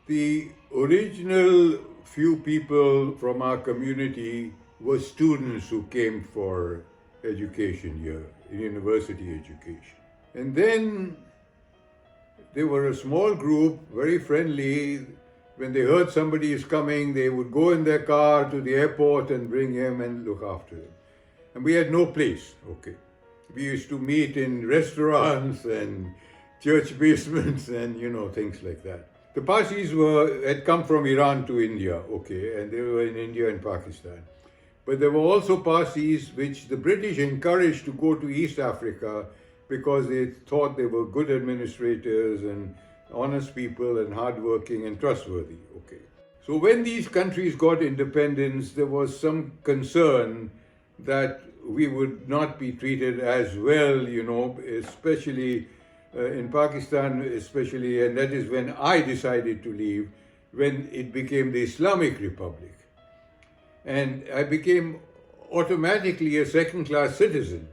The original few people from our community were students who came for education here, university education. And then they were a small group, very friendly. When they heard somebody is coming, they would go in their car to the airport and bring him and look after him. And we had no place, okay. We used to meet in restaurants and church basements and, things like that. The Parsis had come from Iran to India, okay, and they were in India and Pakistan. But there were also Parsis which the British encouraged to go to East Africa because they thought they were good administrators and honest people and hardworking and trustworthy, okay. So when these countries got independence, there was some concern that we would not be treated as well, especially in Pakistan, especially, and that is when I decided to leave, when it became the Islamic Republic. And I became automatically a second-class citizen.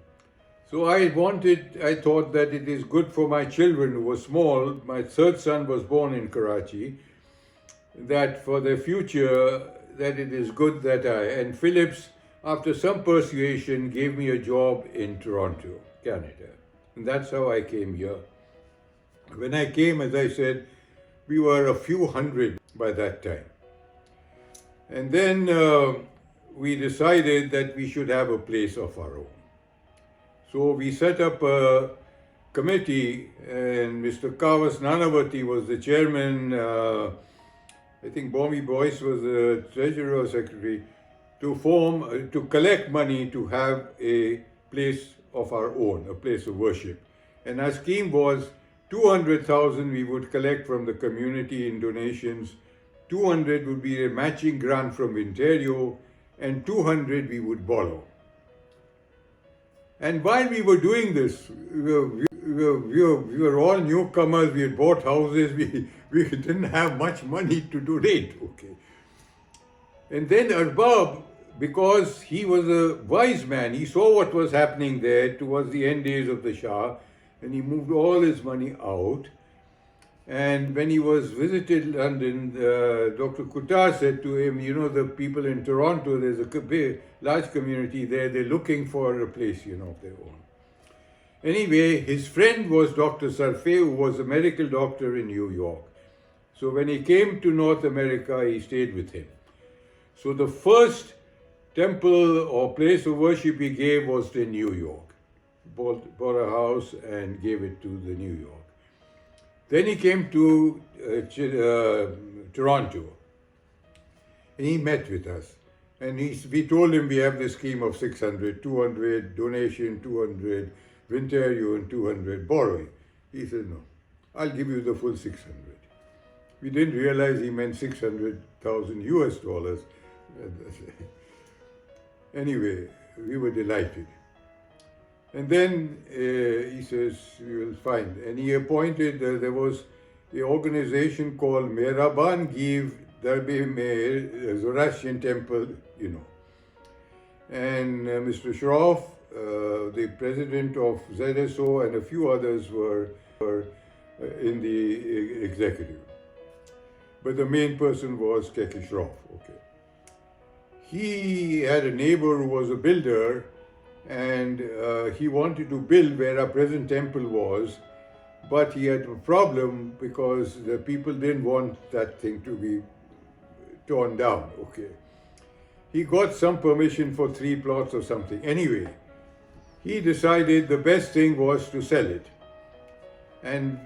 So I thought that it is good for my children who were small. My third son was born in Karachi, that for their future, that it is good that and Phillips, after some persuasion, gave me a job in Toronto, Canada. And that's how I came here. When I came, as I said, we were a few hundred by that time. And then we decided that we should have a place of our own. So we set up a committee, and Mr. Kavas Nanavati was the chairman. I think Bommy Boyce was the treasurer or secretary, to collect money to have a place of our own, a place of worship. And our scheme was 200,000 we would collect from the community in donations, 200 would be a matching grant from Ontario, and 200 we would borrow. And while we were doing this, we were all newcomers, we had bought houses, we didn't have much money to donate, okay. And then Arbab, because he was a wise man, he saw what was happening there towards the end days of the Shah, and he moved all his money out. And when he was visited London, Dr. Kuttar said to him, the people in Toronto, there's a large community there, they're looking for a place, of their own. Anyway, his friend was Dr. Sarfay, who was a medical doctor in New York. So when he came to North America, he stayed with him. So the first temple or place of worship he gave was in New York. Bought a house and gave it to the New York. Then he came to Toronto, and he met with us. And we told him we have this scheme of 600, 200 donation, 200 Ontario, and 200 borrowing. He said, no, I'll give you the full 600. We didn't realize he meant 600,000 US dollars. Anyway, we were delighted. And then he says, we will find. And he appointed, there was an organization called Mehraban Give Darbe Meher, Zoroastrian temple, And Mr. Shroff, the president of ZSO, and a few others were in the executive. But the main person was Keke Shroff, okay. He had a neighbor who was a builder, and he wanted to build where our present temple was, but he had a problem because the people didn't want that thing to be torn down, okay. He got some permission for 3 plots or something. Anyway, he decided the best thing was to sell it. And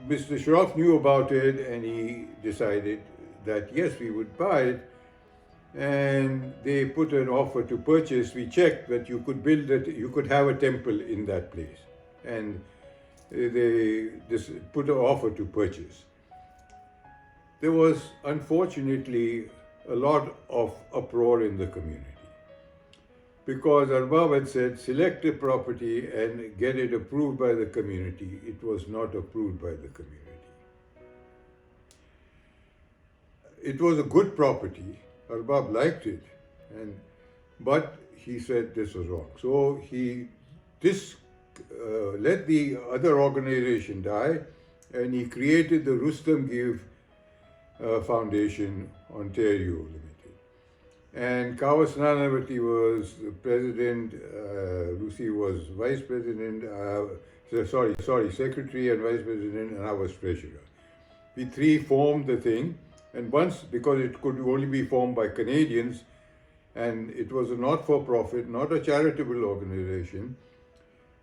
Mr. Shroff knew about it, and he decided that yes, we would buy it. And they put an offer to purchase. We checked that you could build it, you could have a temple in that place. And they just put an offer to purchase. There was, unfortunately, a lot of uproar in the community. Because Arbab had said, select a property and get it approved by the community. It was not approved by the community. It was a good property. Arbab liked it, but he said this was wrong. So he let the other organization die, and he created the Rustam Give Foundation, Ontario Limited. And Kawas Nanavati was the president, Lucy was vice president, secretary and vice president, and I was treasurer. We three formed the thing, and once, because it could only be formed by Canadians, and it was a not-for-profit, not a charitable organization,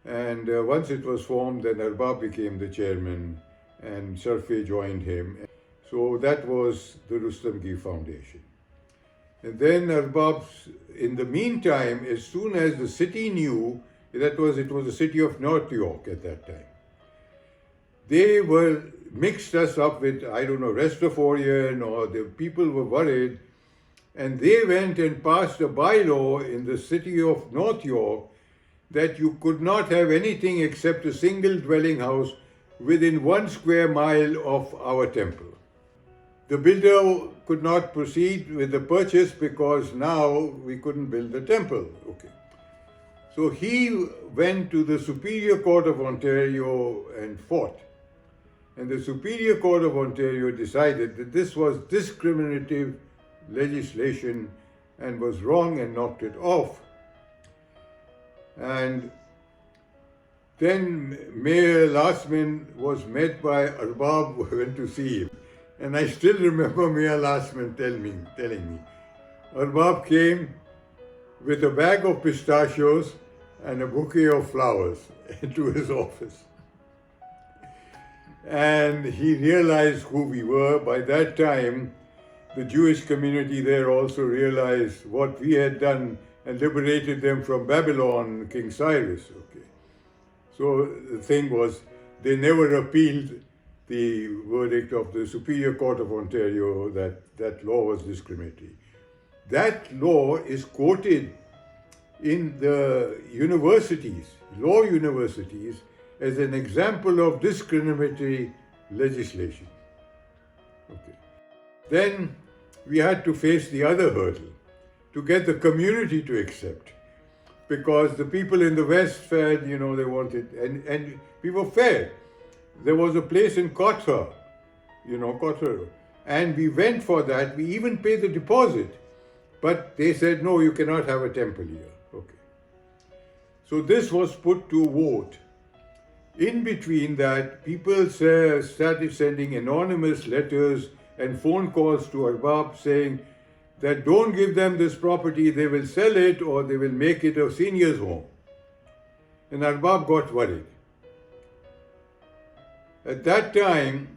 and once it was formed, then Arbab became the chairman, and Sarfe joined him. So that was the Rustam Give Foundation. And then Arbab, in the meantime, as soon as the city knew, it was the city of North York at that time, they mixed us up with, I don't know, Rastafarian, or the people were worried, and they went and passed a bylaw in the city of North York that you could not have anything except a single dwelling house within 1 square mile of our temple. The builder could not proceed with the purchase because now we couldn't build the temple. Okay. So he went to the Superior Court of Ontario and fought. And the Superior Court of Ontario decided that this was discriminative legislation and was wrong and knocked it off. And then Mayor Lastman was met by Arbab, who went to see him. And I still remember Mayor Lastman telling me, Arbab came with a bag of pistachios and a bouquet of flowers into his office. And he realized who we were. By that time, the Jewish community there also realized what we had done and liberated them from Babylon, King Cyrus. Okay. So the thing was, they never appealed the verdict of the Superior Court of Ontario that law was discriminatory. That law is quoted in the universities, law universities, as an example of discriminatory legislation. Okay. Then we had to face the other hurdle, to get the community to accept, because the people in the West fed, they wanted, and we were fair. There was a place in Kothra, Kothra, and we went for that. We even paid the deposit, but they said, no, you cannot have a temple here. Okay. So this was put to vote. In between that, people started sending anonymous letters and phone calls to Arbab saying that don't give them this property, they will sell it or they will make it a senior's home. And Arbab got worried. At that time,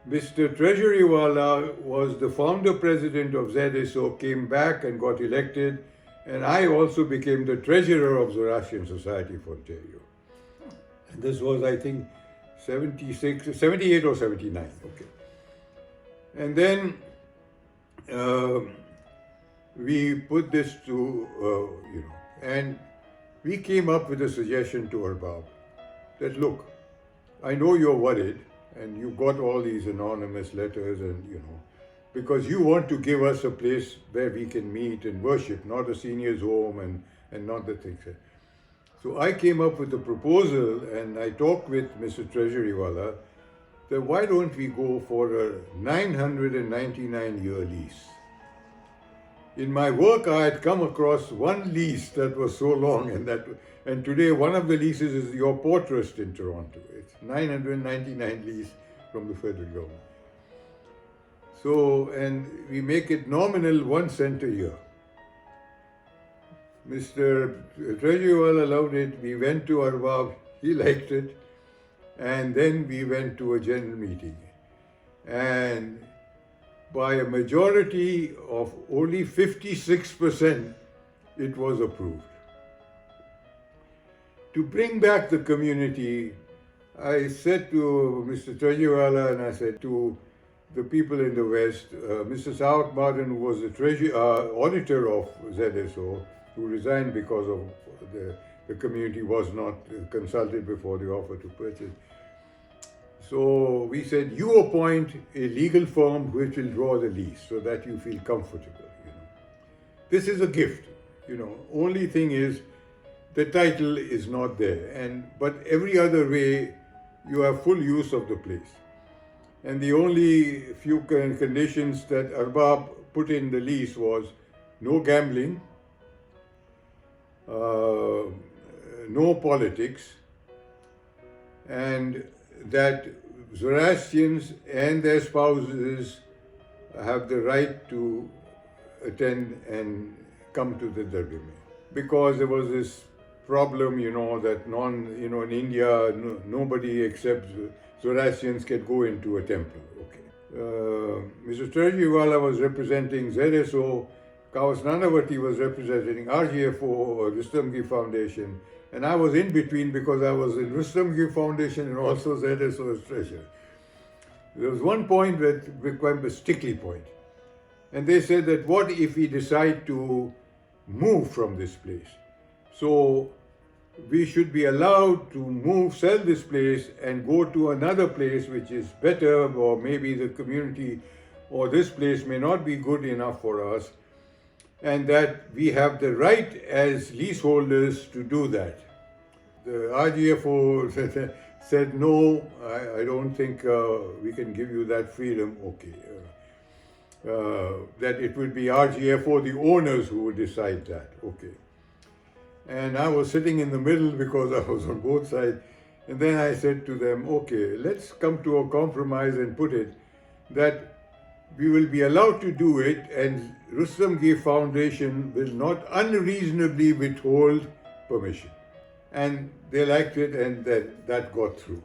Mr. Treasuryawala was the founder president of ZSO, came back and got elected, and I also became the treasurer of Zoroastrian Society for Ontario. And this was, I think, 78 or 79. Okay. And then we put this to, and we came up with a suggestion to Arbab that, look, I know you're worried and you got all these anonymous letters and, because you want to give us a place where we can meet and worship, not a senior's home and not the things. So I came up with a proposal and I talked with Mr. Treasuryawala that why don't we go for a 999-year lease. In my work, I had come across one lease that was so long, and today one of the leases is your Port Trust in Toronto. It's 999 lease from the federal government. So, and we make it nominal 1 cent a year. Mr. Treasuryawala allowed it. We went to Arbab. He liked it. And then we went to a general meeting. And by a majority of only 56%, it was approved. To bring back the community, I said to Mr. Treasuryawala and I said to the people in the West, Mr. Sawak Martin, who was the auditor of ZSO, who resigned because of the community was not consulted before the offer to purchase. So we said, you appoint a legal firm which will draw the lease so that you feel comfortable. This is a gift. Only thing is the title is not there. But every other way, you have full use of the place. And the only few conditions that Arbab put in the lease was no gambling, no politics, and that Zoroastrians and their spouses have the right to attend and come to the Dargah. Because there was this problem, that in India, nobody except Zoroastrians can go into a temple. Okay. Mr. Turjiwala was representing ZSO, Kawas Nanavati was representing RGFO, or Rustamgi Foundation, and I was in between because I was in Rustamgi Foundation and also ZSO as treasurer. There was one point that became a sticky point. And they said that what if we decide to move from this place? So we should be allowed to move, sell this place and go to another place which is better, or maybe the community or this place may not be good enough for us, and that we have the right as leaseholders to do that. The RGFO said no, I don't think we can give you that freedom. Okay. That it would be RGFO, the owners, who would decide that. Okay. And I was sitting in the middle because I was on both sides. And then I said to them, okay, let's come to a compromise and put it that we will be allowed to do it, and Rustamgi Foundation will not unreasonably withhold permission. And they liked it, and that got through.